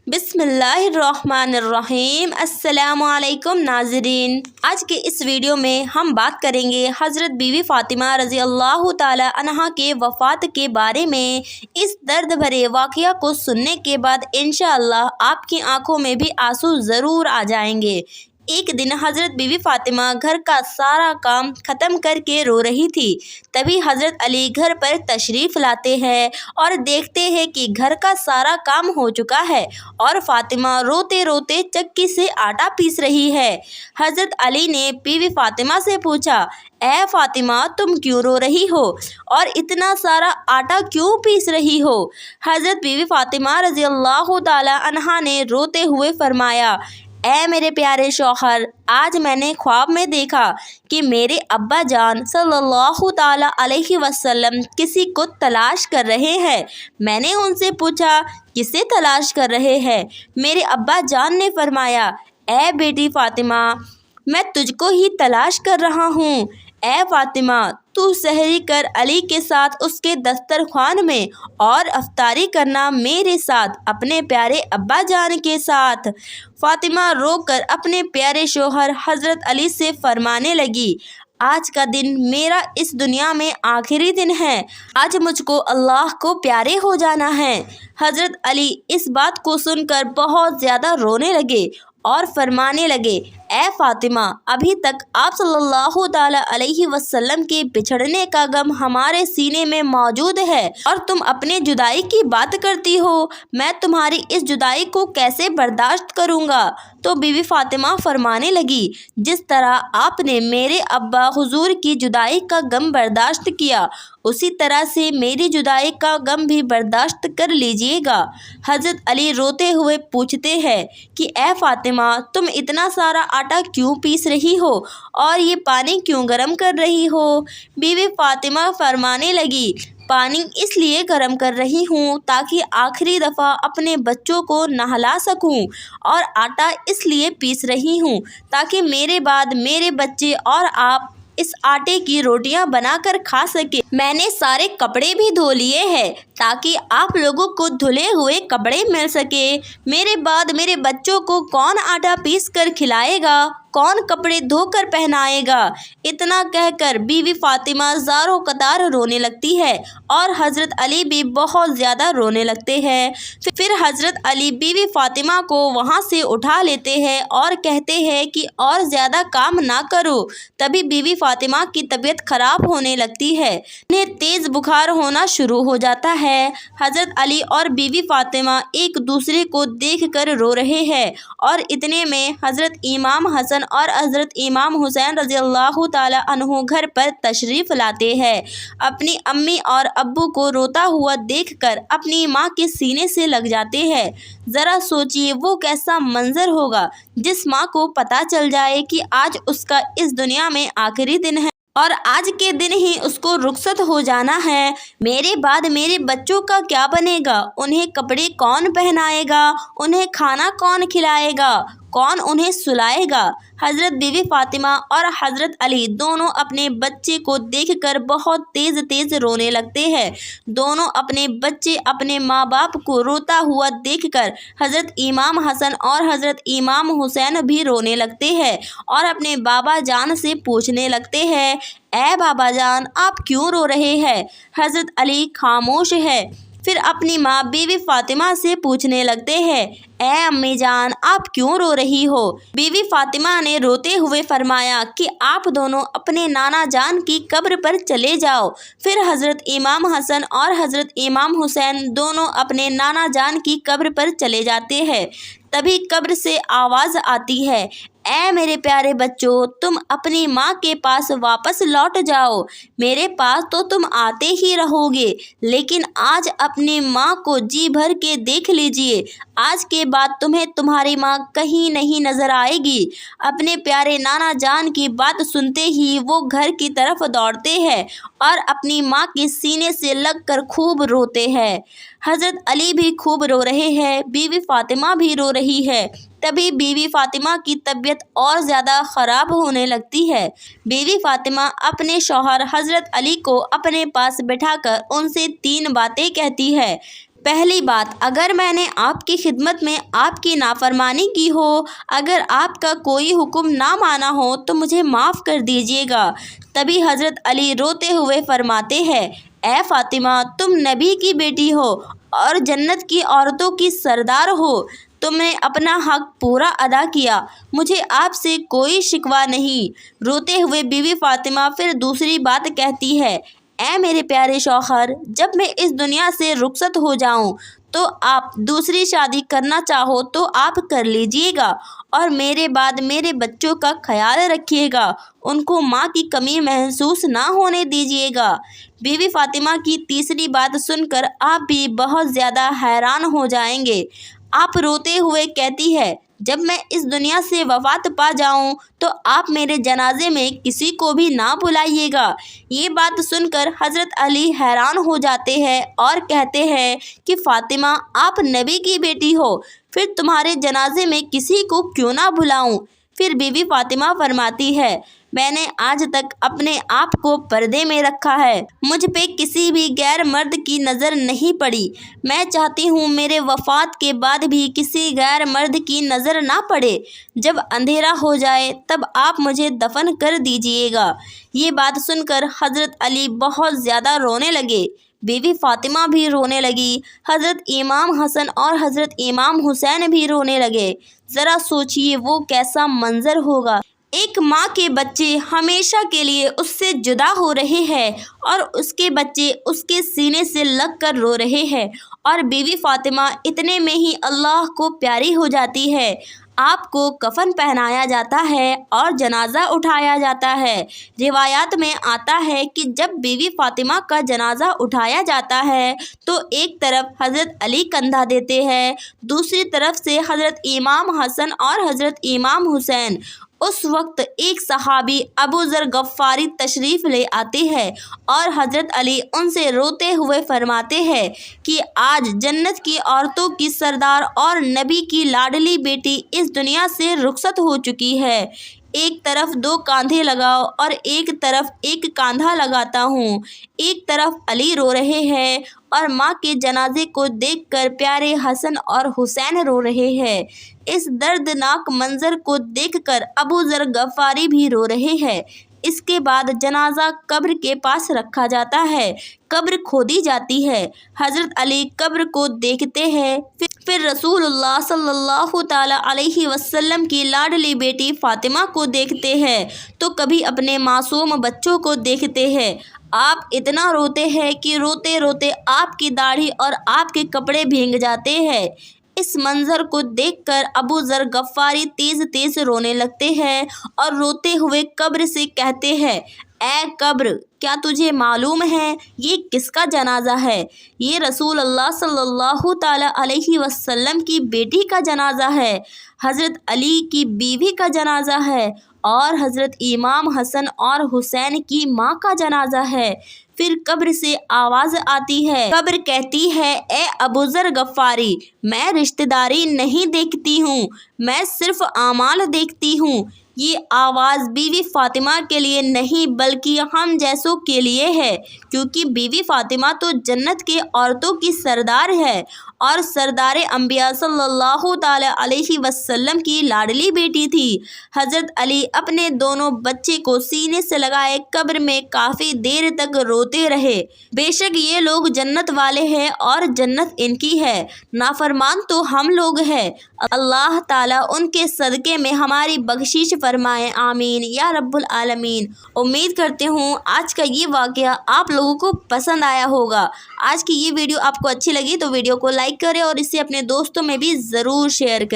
बिस्मिल्लाहिर्रहमानिर्रहीम। अस्सलामु अलैकुम नाज़रीन, आज के इस वीडियो में हम बात करेंगे हज़रत बीवी फ़ातिमा रज़ी अल्लाह ताला अन्हा के वफ़ात के बारे में। इस दर्द भरे वाक़या को सुनने के बाद इंशाअल्लाह आपकी आंखों में भी आंसू ज़रूर आ जाएंगे। एक दिन हज़रत बीवी फ़ातिमा घर का सारा काम ख़त्म करके रो रही थी। तभी हज़रत अली घर पर तशरीफ़ लाते हैं और देखते हैं कि घर का सारा काम हो चुका है और फ़ातिमा रोते रोते चक्की से आटा पीस रही है। हज़रत अली ने बीवी फ़ातिमा से पूछा, ए फ़ातिमा, तुम क्यों रो रही हो और इतना सारा आटा क्यों पीस रही हो? हज़रत बीवी फ़ातिमा रज़ी अल्लाह ताला अन्हा ने रोते हुए फरमाया, ऐ मेरे प्यारे शौहर, आज मैंने ख्वाब में देखा कि मेरे अब्बा जान सल्लल्लाहु ताला अलैहि वसल्लम किसी को तलाश कर रहे हैं। मैंने उनसे पूछा, किसे तलाश कर रहे हैं? मेरे अब्बा जान ने फरमाया, ऐ बेटी फ़ातिमा, मैं तुझको ही तलाश कर रहा हूँ। ऐ फ़ातिमा, तू सहरी कर अली के साथ उसके दस्तरख्वान में और अफ्तारी करना मेरे साथ, अपने प्यारे अब्बा जान के साथ। फ़ातिमा रोकर अपने प्यारे शोहर हज़रत अली से फरमाने लगी, आज का दिन मेरा इस दुनिया में आखिरी दिन है। आज मुझको अल्लाह को प्यारे हो जाना है। हज़रत अली इस बात को सुनकर बहुत ज़्यादा रोने लगे और फरमाने लगे, ए फ़ातिमा, अभी तक आप सल्लल्लाहु ताला अलैहि वसल्लम के बिछड़ने का गम हमारे सीने में मौजूद है और तुम अपने जुदाई की बात करती हो। मैं तुम्हारी इस जुदाई को कैसे बर्दाश्त करूँगा? तो बीवी फ़ातिमा फरमाने लगी, जिस तरह आपने मेरे अब्बा हुजूर की जुदाई का गम बर्दाश्त किया, उसी तरह से मेरी जुदाई का गम भी बर्दाश्त कर लीजिएगा। हज़रत अली रोते हुए पूछते हैं कि ए फ़ातिमा, तुम इतना सारा आटा क्यों पीस रही हो और ये पानी क्यों गर्म कर रही हो? बीवी फ़ातिमा फरमाने लगी, पानी इसलिए गर्म कर रही हूँ ताकि आखिरी दफ़ा अपने बच्चों को नहला सकूँ, और आटा इसलिए पीस रही हूँ ताकि मेरे बाद मेरे बच्चे और आप इस आटे की रोटियां बनाकर खा सके। मैंने सारे कपड़े भी धो लिए हैं ताकि आप लोगों को धुले हुए कपड़े मिल सके। मेरे बाद मेरे बच्चों को कौन आटा पीस कर खिलाएगा, कौन कपड़े धोकर पहनाएगा? इतना कहकर बीवी फ़ातिमा ज़ारो कतार रोने लगती है और हज़रत अली भी बहुत ज़्यादा रोने लगते हैं। फिर हज़रत अली बीवी फ़ातिमा को वहाँ से उठा लेते हैं और कहते हैं कि और ज़्यादा काम ना करो। तभी बीवी फ़ातिमा की तबीयत ख़राब होने लगती है, उन्हें तेज़ बुखार होना शुरू हो जाता है। हज़रत अली और बीवी फ़ातिमा एक दूसरे को देखकर रो रहे हैं और इतने में हज़रत इमाम हसन और हज़रत इमाम हुसैन रज़ी अल्लाह ताला अन्हु घर पर तशरीफ़ लाते हैं। अपनी अम्मी और अब्बू को रोता हुआ देखकर अपनी माँ के सीने से लग जाते हैं। ज़रा सोचिए वो कैसा मंज़र होगा जिस माँ को पता चल जाए कि आज उसका इस दुनिया में आखिरी दिन है और आज के दिन ही उसको रुखसत हो जाना है। मेरे बाद मेरे बच्चों का क्या बनेगा? उन्हें कपड़े कौन पहनाएगा? उन्हें खाना कौन खिलाएगा? कौन उन्हें सुलाएगा? हज़रत बीवी फ़ातिमा और हज़रत अली दोनों अपने बच्चे को देखकर बहुत तेज़ तेज़ रोने लगते हैं। दोनों अपने बच्चे अपने माँ बाप को रोता हुआ देखकर हज़रत इमाम हसन और हज़रत इमाम हुसैन भी रोने लगते हैं और अपने बाबा जान से पूछने लगते हैं, ए बाबा जान, आप क्यों रो रहे हैं? हज़रत अली खामोश है। फिर अपनी माँ बीवी फ़ातिमा से पूछने लगते हैं, ए अम्मी जान, आप क्यों रो रही हो? बीवी फ़ातिमा ने रोते हुए फरमाया कि आप दोनों अपने नाना जान की कब्र पर चले जाओ। फिर हज़रत इमाम हसन और हज़रत इमाम हुसैन दोनों अपने नाना जान की कब्र पर चले जाते हैं। तभी कब्र से आवाज़ आती है, ऐ मेरे प्यारे बच्चों, तुम अपनी माँ के पास वापस लौट जाओ। मेरे पास तो तुम आते ही रहोगे, लेकिन आज अपनी माँ को जी भर के देख लीजिए। आज के बाद तुम्हें तुम्हारी माँ कहीं नहीं नज़र आएगी। अपने प्यारे नाना जान की बात सुनते ही वो घर की तरफ दौड़ते हैं और अपनी माँ के सीने से लगकर खूब रोते हैं। हज़रत अली भी खूब रो रहे हैं, बीवी फ़ातिमा भी रो रही है। तभी बीवी फ़ातिमा की तबीयत और ज़्यादा ख़राब होने लगती है। बीवी फ़ातिमा अपने शौहर हज़रत अली को अपने पास बिठाकर उनसे 3 बातें कहती है। پہلی بات، اگر میں نے آپ کی خدمت میں آپ کی نافرمانی کی ہو، اگر آپ کا کوئی حکم نہ مانا ہو تو مجھے معاف کر دیجیے گا۔ تبھی حضرت علی روتے ہوئے فرماتے ہیں، اے فاطمہ، تم نبی کی بیٹی ہو اور جنت کی عورتوں کی سردار ہو، تم نے اپنا حق پورا ادا کیا، مجھے آپ سے کوئی شکوہ نہیں۔ روتے ہوئے بیوی فاطمہ پھر دوسری بات کہتی ہے، اے میرے پیارے شوہر، جب میں اس دنیا سے رخصت ہو جاؤں تو آپ دوسری شادی کرنا چاہو تو آپ کر لیجئے گا، اور میرے بعد میرے بچوں کا خیال رکھیے گا، ان کو ماں کی کمی محسوس نہ ہونے دیجیے گا۔ بیوی فاطمہ کی تیسری بات سن کر آپ بھی بہت زیادہ حیران ہو جائیں گے۔ آپ روتے ہوئے کہتی ہے، جب میں اس دنیا سے وفات پا جاؤں تو آپ میرے جنازے میں کسی کو بھی نہ بلائیے گا۔ یہ بات سن کر حضرت علی حیران ہو جاتے ہیں اور کہتے ہیں کہ فاطمہ، آپ نبی کی بیٹی ہو، پھر تمہارے جنازے میں کسی کو کیوں نہ بلاؤں؟ پھر بیوی فاطمہ فرماتی ہے، میں نے آج تک اپنے آپ کو پردے میں رکھا ہے، مجھ پہ کسی بھی غیر مرد کی نظر نہیں پڑی، میں چاہتی ہوں میرے وفات کے بعد بھی کسی غیر مرد کی نظر نہ پڑے، جب اندھیرا ہو جائے تب آپ مجھے دفن کر دیجیے گا۔ یہ بات سن کر حضرت علی بہت زیادہ رونے لگے، بیوی فاطمہ بھی رونے لگی، حضرت امام حسن اور حضرت امام حسین بھی رونے لگے۔ ذرا سوچئے وہ کیسا منظر ہوگا، ایک ماں کے بچے ہمیشہ کے لیے اس سے جدا ہو رہے ہیں اور اس کے بچے اس کے سینے سے لگ کر رو رہے ہیں، اور بیوی فاطمہ اتنے میں ہی اللہ کو پیاری ہو جاتی ہے۔ آپ کو کفن پہنایا جاتا ہے اور جنازہ اٹھایا جاتا ہے۔ روایات میں آتا ہے کہ جب بیوی فاطمہ کا جنازہ اٹھایا جاتا ہے تو ایک طرف حضرت علی کندھا دیتے ہیں، دوسری طرف سے حضرت امام حسن اور حضرت امام حسین۔ اس وقت ایک صحابی ابو ذر غفاری تشریف لے آتے ہیں اور حضرت علی ان سے روتے ہوئے فرماتے ہیں کہ آج جنت کی عورتوں کی سردار اور نبی کی لاڈلی بیٹی اس دنیا سے رخصت ہو چکی ہے، ایک طرف دو کاندھے لگاؤ اور ایک طرف ایک کاندھا لگاتا ہوں۔ ایک طرف علی رو رہے ہیں اور ماں کے جنازے کو دیکھ کر پیارے حسن اور حسین رو رہے ہیں۔ اس دردناک منظر کو دیکھ کر ابو ذر غفاری بھی رو رہے ہیں۔ اس کے بعد جنازہ قبر کے پاس رکھا جاتا ہے، قبر کھودی جاتی ہے، حضرت علی قبر کو دیکھتے ہیں، پھر رسول اللہ صلی اللہ تعالی علیہ وسلم کی لاڈلی بیٹی فاطمہ کو دیکھتے ہیں تو کبھی اپنے معصوم بچوں کو دیکھتے ہیں۔ آپ اتنا روتے ہیں کہ روتے روتے آپ کی داڑھی اور آپ کے کپڑے بھیگ جاتے ہیں۔ اس منظر کو دیکھ کر ابو ذر غفاری تیز تیز رونے لگتے ہیں اور روتے ہوئے قبر سے کہتے ہیں، اے قبر، کیا تجھے معلوم ہے یہ کس کا جنازہ ہے؟ یہ رسول اللہ صلی اللہ تعالی علیہ وسلم کی بیٹی کا جنازہ ہے، حضرت علی کی بیوی کا جنازہ ہے، اور حضرت امام حسن اور حسین کی ماں کا جنازہ ہے۔ پھر قبر سے آواز آتی ہے، قبر کہتی ہے، اے ابو ذر غفاری، میں رشتہ داری نہیں دیکھتی ہوں، میں صرف اعمال دیکھتی ہوں۔ یہ آواز بیوی فاطمہ کے لیے نہیں بلکہ ہم جیسوں کے لیے ہے، کیونکہ بیوی فاطمہ تو جنت کے عورتوں کی سردار ہے اور سردار انبیاء صلی اللہ تعالی علیہ وسلم کی لاڈلی بیٹی تھی۔ حضرت علی اپنے دونوں بچے کو سینے سے لگائے قبر میں کافی دیر تک روتے رہے۔ بے شک یہ لوگ جنت والے ہیں اور جنت ان کی ہے، نافرمان تو ہم لوگ ہیں۔ اللہ تعالیٰ ان کے صدقے میں ہماری بخشش فرمائے، آمین یا رب العالمین۔ امید کرتے ہوں آج کا یہ واقعہ آپ لوگوں کو پسند آیا ہوگا۔ آج کی یہ ویڈیو آپ کو اچھی لگی تو ویڈیو کو لائک کریں اور اسے اپنے دوستوں میں بھی ضرور شیئر کریں۔